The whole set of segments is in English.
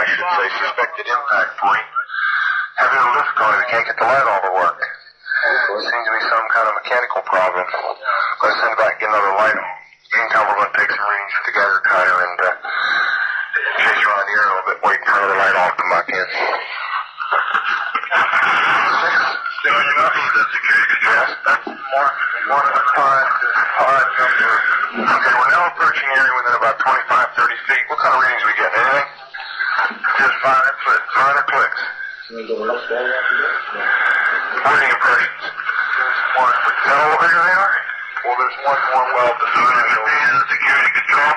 I should say, suspected impact point. Having a little difficulty, they can't get the light all to work. Seems to be some kind of mechanical problem. Let's send back and get another light on. Meantime, we're going to take some readings with the geyser cutter and chase around the air a little bit, waiting for another light on to come back in. Still enough of the security control. Yes, that's one of the odd number. Okay, we're now approaching the area within about 25, 30 feet. What kind of readings we get? Anything? Just minor clicks. Minor clicks. Reading impressions. One. Is that all the bigger they are? Well, there's one more well defined. The security control.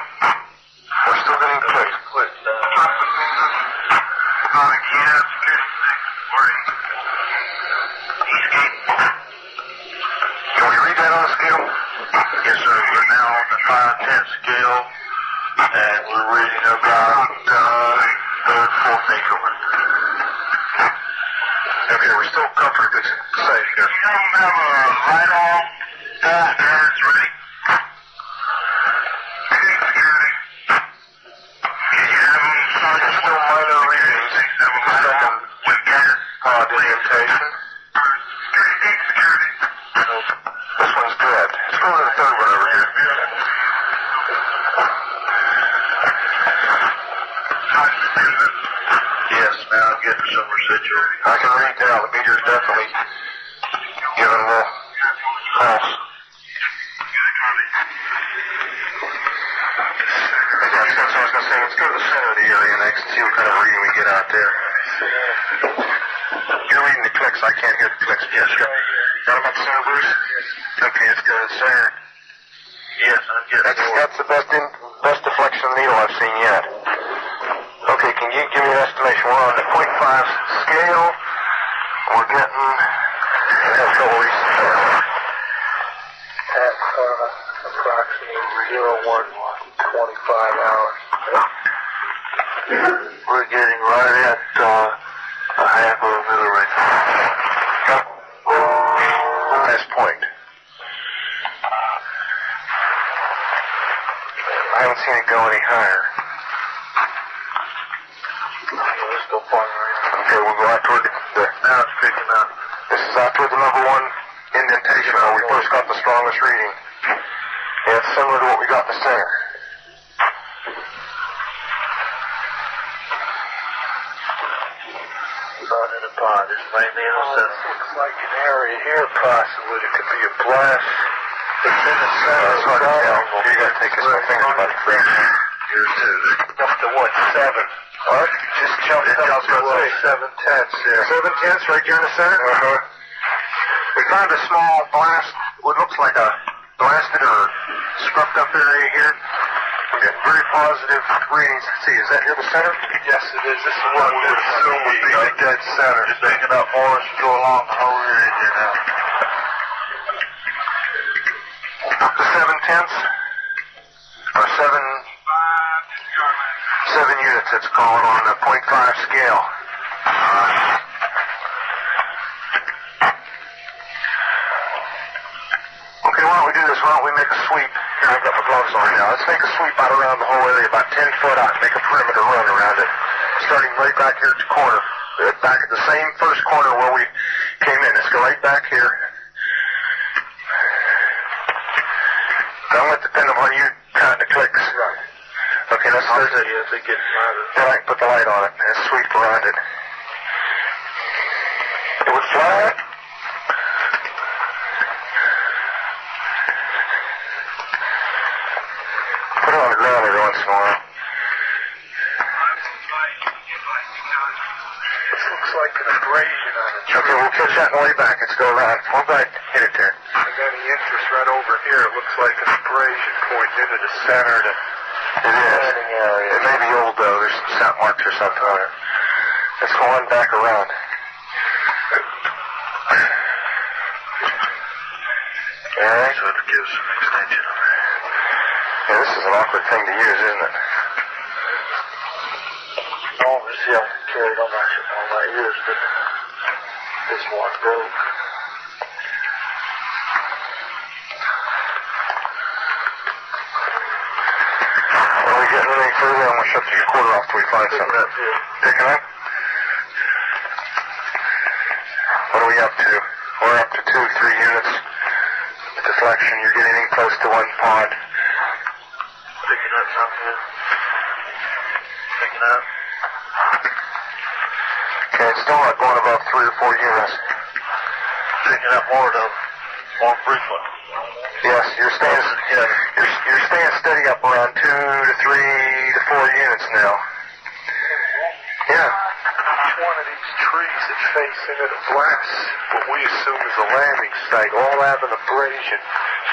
We're still getting clicks. Can we read that on a scale? Yes, sir. We're now on the 5/10 scale, and we're reading about third, fourth increment. Okay, we're still comfortably safe here. You don't have a light on? It's ready. Security. Can you have them? There's still minor readings. Second with gas. orientation. Security. This one's good. Let's go to the third one over here. Yes, now I'm getting some residual. I can read now. The meter's definitely giving a little pulse. That's what I was going to say. Let's go to the center of the area next and see what kind of reading we get out there. You're reading the clicks. I can't hear the clicks. Yes, sir. Got them at the center, Bruce? Okay, it's good. Center. Yes, I'm getting That's the best deflection of the needle I've seen yet. Okay, can you give me an estimation? We're on the 0.5 scale. We're getting a couple reasons there. At approximately 01:25 hours. We're getting right at a half of a millimeter. Last point. I haven't seen it go any higher. Let's go farther in. Okay, we'll go out toward the Now it's picking up. this is out toward the number one indentation where we first got the strongest reading. And it's similar to what we got in the center. Not in a pond. It's mainly in the center. Looks like an area here possibly. It could be a blast. It's in the center. It's hard to tell. You gotta take this, my finger's about to freeze. Here's two. Up to what, 7? What? Just jumped It up jumped to to 7/10 there. 7/10 right here in the center? Uh-huh. We found a small blast, what looks like a blasted or scrubbed up area here. We got very positive readings. Let's see, is that here the center? Yes, it is. This is what we would assume would be the dead center. It's picking up more as you go along the whole area here now. Up to 7/10 or 7 units, it's called on the 0.5 scale. Okay, why don't we do this? Why don't we make a sweep? Here, I've got my gloves on now. Let's make a sweep out around the whole area, about 10 foot out, make a perimeter run around it. Starting right back here at the corner. Back at the same first corner where we came in. Let's go right back here. Don't let it depend upon you counting the clicks. Right. Okay, let's I'll start see it. if they get louder. Then I can put the light on it and sweep around it. It would fly. Put it on the ground every once in a while. This looks like an abrasion on it. Okay, we'll catch that on the way back. Let's go around. One back, hit it there. I got any interest right over here. It looks like an abrasion pointing into the center. It is. It may be old though. There's some sap marks or something on it. Let's go on back around. Alright. So it gives some extension on there. Yeah, this is an awkward thing to use, isn't it? Oh, let's see, I can carry it on my ears, but this one broke. What do we getting any further, I'm going to shut the recorder off till we find something. Picking up? What are we up to? We're up to 2, 3 units. Deflection, you're getting in close to 1 pod. Picking up something. Picking up. Okay, it's still not going above 3 or 4 units. Picking up more though. More frequent. Yes, you're staying steady up around 2 to 3 to 4 units now. Yeah. Each one of these trees that face into the blast, what we assume is a landing site, all have an abrasion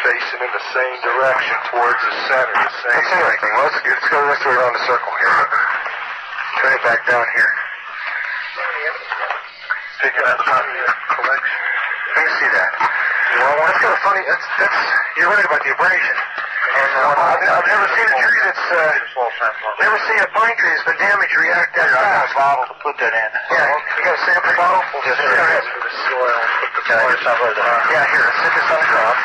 facing in the same direction towards the center. That's interesting. Let's go this way around the circle here. Turn it back down here. Picking up something collection. Let me see that. Well, that's kind of funny. You're right about the abrasion. And I've never seen a tree that's never seen a pine tree that's been damaged react that fast. I got a bottle to put that in. Yeah, you got a sample bottle? Yes, sir. Go ahead. For the soil. Yeah, here. Sit this on the top.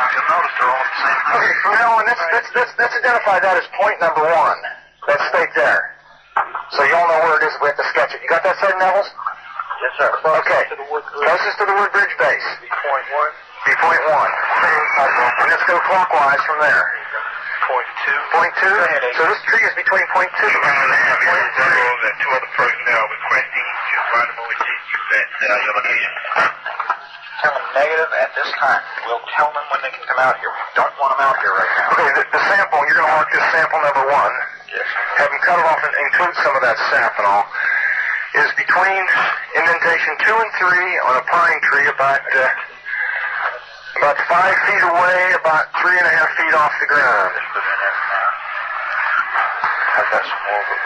You'll notice they're all the same. Okay, from now on, let's identify that as point number 1. That stake there. So you all know where it is. We have to sketch it. You got that, Sergeant Nevels? Yes, sir. Okay. Closest Closest to the wood bridge base. Point 1. Be point 1. And let's go clockwise from there. Point 2. Point 2? So this tree is between point 2 and point 3. That 2 other personnel requesting to randomly give you that your location. Tell them negative at this time. We'll tell them when they can come out here. We don't want them out here right now. Okay, the sample, you're going to mark this sample number 1. Yes. Have them cut it off and include some of that sap and all. Is between indentation 2 and 3 on a pine tree about 5 feet away, about 3.5 feet off the ground. I've got some more, but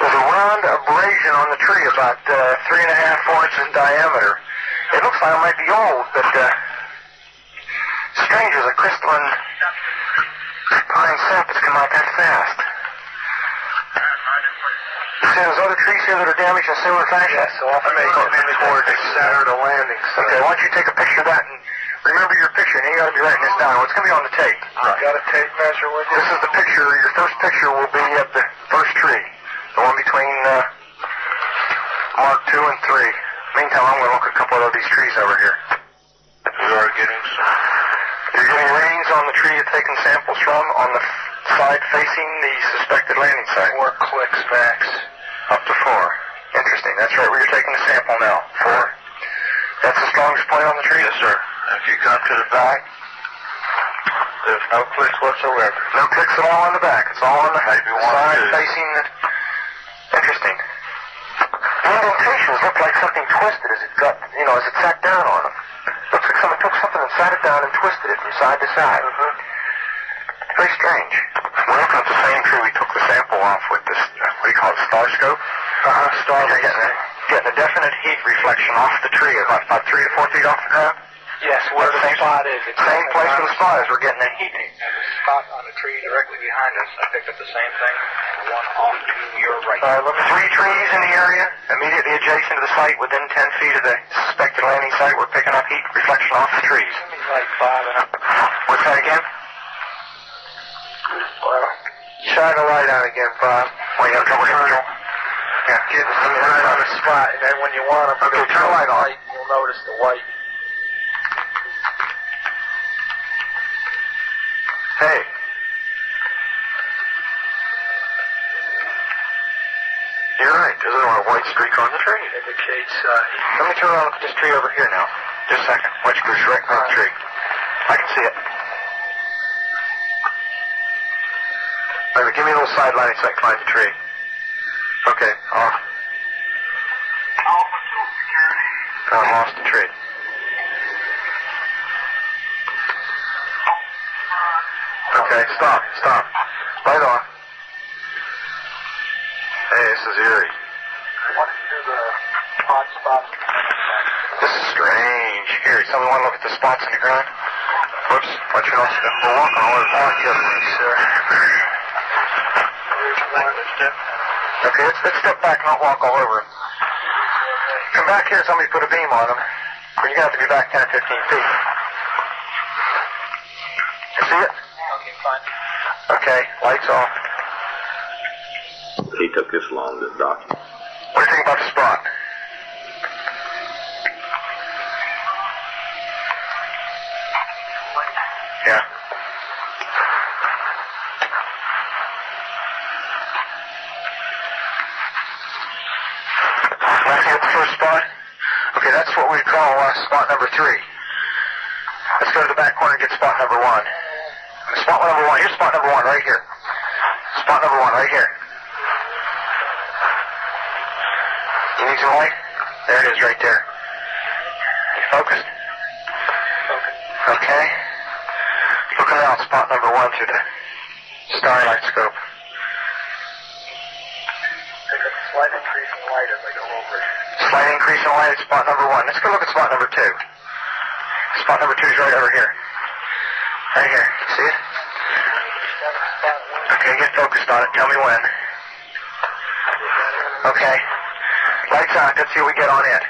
There's a round abrasion on the tree about 3.5, 4 inches in diameter. It looks like it might be old, but strange as a crystalline pine sap has come out that fast. You see those other trees here that are damaged in similar fashion? Yes, so I'll make it towards the center of the landing site. Okay, why don't you take a picture of that and remember your picture, and you got to be writing this down. It's going to be on the tape. Right. Got a tape measure with you? This is the picture. Your first picture will be of the first tree, the one between mark 2 and 3. Meantime, I'm going to look at a couple of these trees over here. We are getting some. You're getting readings on the tree you're taking samples from on the side facing the suspected landing site. 4 clicks max. Up to 4. Interesting. That's right where you're taking the sample now. 4. That's the strongest point on the tree? Yes, sir. If you come to the back, there's no clicks whatsoever. No clicks at all on the back. It's all on the Maybe one or side two. facing the... Interesting. The indentations look like something twisted as it got, as it sat down on them. Looks like someone took something and sat it down and twisted it from side to side. Very strange. We're looking at the same tree we took the sample off with this, what do you call it, star scope? Star. You're getting a definite heat reflection off the tree about 3 to 4 feet off the ground. Yes, where the spot is. Same place where the spot is. We're getting a heat. and the spot on the tree directly behind us, I picked up the same thing. The one off to your right. 3 trees in the area, immediately adjacent to the site, within 10 feet of the suspected landing site. We're picking up heat reflection off the trees. Like 5 and up. What's that again? Well, shine a light on again, Bob. Well, you got a couple of Yeah, get them right on the spot, and then when you want them, Okay, turn the light on. You'll notice the white. Hey. You're right. There's a white streak on the tree. Indicates Let me turn around and look at this tree over here now. Just a second. White streak right on the tree. I can see it. Wait a minute, give me a little side lighting so I can find the tree. Okay, off. I lost the tree. Okay, stop. Light on. Hey, this is eerie. what is the hot spot? This is strange. Here, somebody want to look at the spots in the ground? Whoops, watch your nose. We're walking all over. Oh, yes, sir. Okay, let's step back, not walk all over them. Come back here, somebody put a beam on them. But you're going to have to be back 10 or 15 feet. You see it? Okay, fine. Okay, lights off. He took this long to document. What do you think about the spot? Yeah. Want to see the first spot? Okay, that's what we call spot number 3. Let's go to the back corner and get spot number 1. Spot number 1. Here's spot number 1 right here. Spot number 1 right here. You need some light? There it is right there. You focused? Okay. Look around spot number 1 through the starlight scope. Take a slight increase in light as I go over it. Slight increase in light at spot number 1. Let's go look at spot number 2. Spot number 2 is right over here. Right here. See it? Okay, get focused on it. Tell me when. Okay. Lights on. Let's see what we get on it.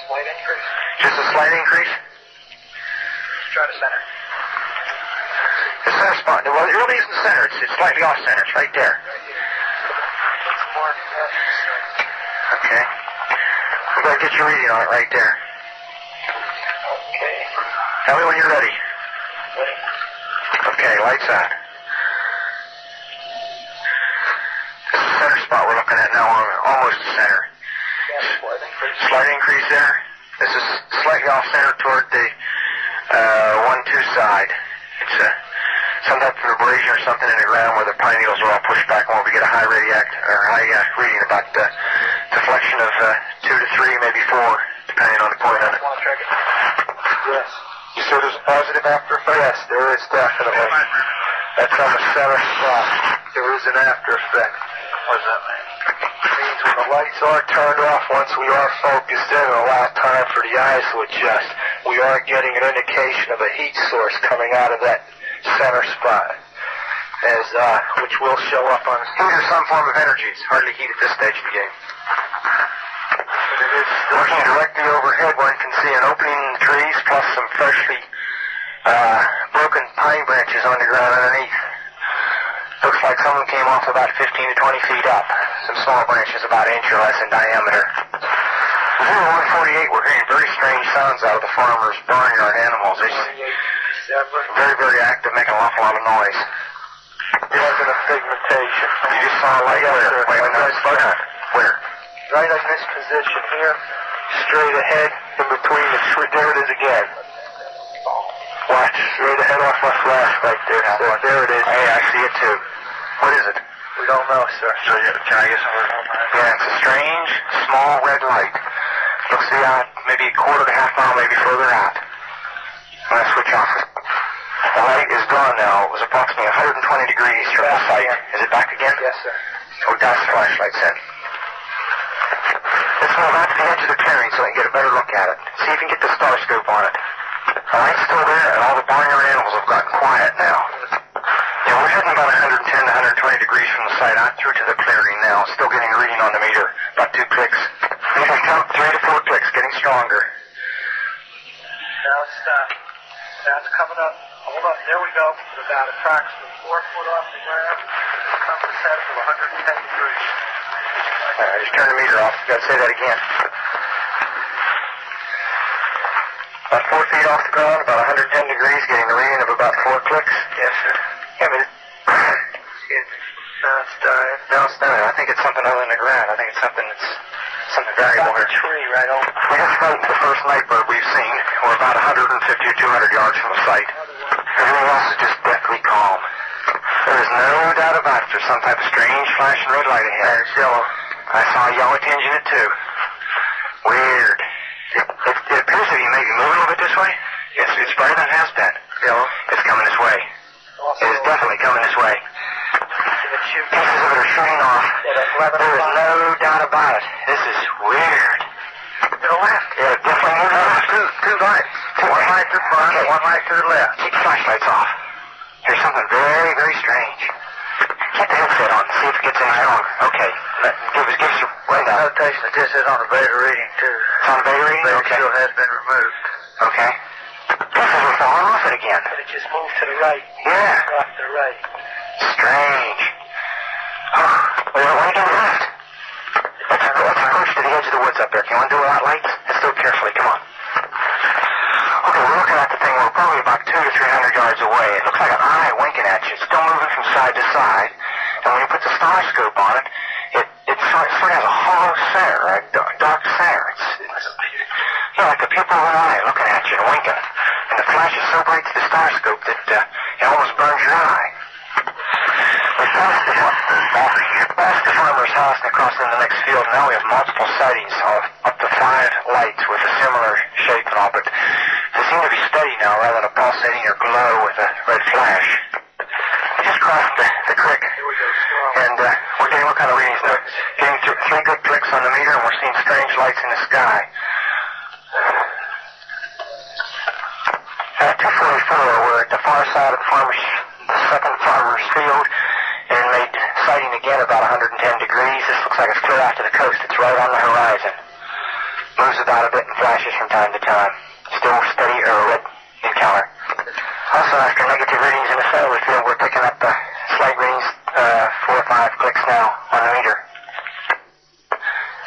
Slight increase. Just a slight increase? Try to center. The center spot. Well, it really isn't center. It's slightly off center. It's right there. Okay. I'm going to get your reading on it right there. Okay. Tell me when you're ready. Ready. Okay, lights on. This is the center spot we're looking at now. Almost the center. Slight increase there. This is slightly off center toward the 1-2 side. It's some type of abrasion or something in the ground where the pine needles are all pushed back when we get a high reading about deflection of 2 to 3, maybe 4, depending on the point on it. Yes. You said there's a positive after effect? Yes, there is definitely. That's on the center spot. There is an after effect. What does that mean? It means when the lights are turned off, once we are focused in and allow time for the eyes to adjust, we are getting an indication of a heat source coming out of that center spot, which will show up on the Heat is some form of energy. It's hardly heat at this stage of the game. Looking directly overhead, one can see an opening in the trees plus some freshly broken pine branches on the ground underneath. Looks like someone came off about 15 to 20 feet up. Some small branches about an inch or less in diameter. 0148, we're hearing very strange sounds out of the farmers' barnyard animals. It's very, very active, making an awful lot of noise. There's a pigmentation. You just saw a light where? Wait, where? Right in this position here, straight ahead, in between the tree. There it is again. Watch, straight ahead off my flashlight there. There it is. Hey, I see it too. What is it? We don't know, sir. So can I get some of that? Yeah, it's a strange, small red light. Looks to be out maybe a quarter to half mile, maybe further out. I'm going to switch off. The light is gone now. It was approximately 120 degrees from the site. Is it back again? Yes, sir. We got the flashlights in. Let's move out to the edge of the clearing so we can get a better look at it. See if you can get the star scope on it. The light's still there, and all the barnyard animals have gotten quiet now. Yeah, we're heading about 110 to 120 degrees from the site out through to the clearing now. Still getting a reading on the meter. About 2 clicks. Maybe count 3 to 4 clicks, getting stronger. Now it's Now it's coming up. Hold up. There we go. It's about approximately 4 foot off the ground. It's come to set to 110 degrees. All right, just turn the meter off. Got to say that again. About 4 feet off the ground, about 110 degrees, getting a reading of about 4 clicks. Yes, sir. Yeah, but Excuse me. Now it's dying. no, it's not. I think it's something other than the ground. I think it's something variable Got here. the tree right over. We just frightened the first night bird we've seen. We're about 150 or 200 yards from the site. Everything else is just deathly calm. There is no doubt about it. There's some type of strange flashing red light ahead. It's yellow. I saw a yellow tinge in it too. Weird. It appears to be maybe moving a little bit this way. It's brighter than it has been. Yellow. It's coming this way. It is definitely coming this way. Pieces of it are shooting off. There is no doubt about it. This is weird. To the left. Yeah, definitely moving off. Two lights. One light to the front, Okay. one light to the left. Keep the flashlights off. There's something very, very strange. Get the headset on. See if it gets any stronger. Okay. Give us a rundown. Notation that this is on a beta reading, too. It's on a beta reading? Beta Okay. still has been removed. Okay. We're falling off it again. But it just moved to the right. Yeah. Off to the right. Strange. Oh, wait to the left. Let's approach to the edge of the woods up there. Can you undo without lights? Let's do it carefully. Come on. Okay, we're looking at the thing. We're probably about 200 to 300 yards away. It looks like an eye winking at you. It's still moving from side to side. And when you put the star scope on it, it sort of has a hollow center, a dark center. It's like the pupil of an eye looking at you and winking. And the flash is so bright to the star scope that it almost burns your eye. We passed the farmer's house and across into the next field. Now we have multiple sightings of up to 5 lights with a similar shape and all, but they seem to be steady now rather than a pulsating or glow with a red flash. We just crossed the creek, and we're getting what kind of readings now? Getting 3 good clicks on the meter, and we're seeing strange lights in the sky. 244, we're at the far side of the second farmer's field, and made sighting again about 110 degrees. This looks like it's clear out to the coast. It's right on the horizon. Moves about a bit and flashes from time to time. Still steady or red in color. Also, after negative readings in the solar field, we're picking up slight readings, 4 or 5 clicks now on the meter.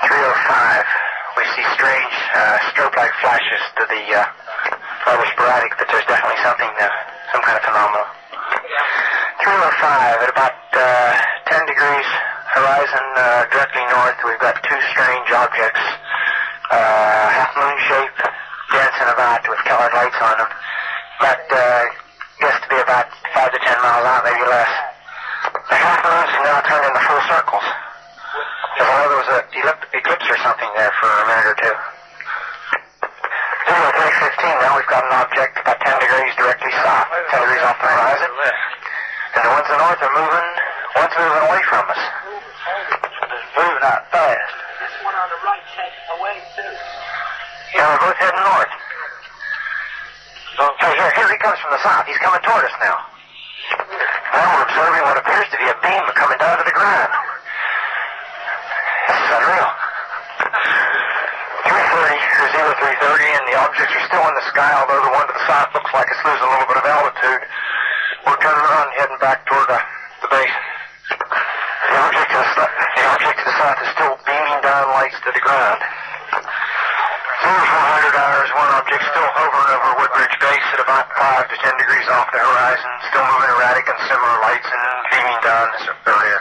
305, we see strange strobe-like flashes to the rather sporadic, but there's definitely something, some kind of phenomenon. 305, at about 10 degrees horizon directly north, we've got 2 strange objects, half-moon shape, dancing about with colored lights on them. About, guessed to be about 5 to 10 miles out, maybe less. The half-moons have now turned into full circles. As though there was an eclipse or something there for a minute or two. 315, now we've got an object about 10 degrees directly south, 10 degrees off the horizon. And the ones to the north are moving, one's moving away from us. It's moving out fast. This one on the right heading away, too. Yeah, we're both heading north. So here he comes from the south. He's coming toward us now. Now we're observing what appears to be a beam coming down to the ground. This is unreal. 330, or 0330, and the objects are still in the sky, although the one to the south looks like it's losing a little bit of altitude. We're turning around and heading back toward the base. The object to the south is still beaming down lights to the ground. 0400 hours, one object still hovering over Woodbridge Base at about 5 to 10 degrees off the horizon, still moving erratic and similar lights and beaming down this area.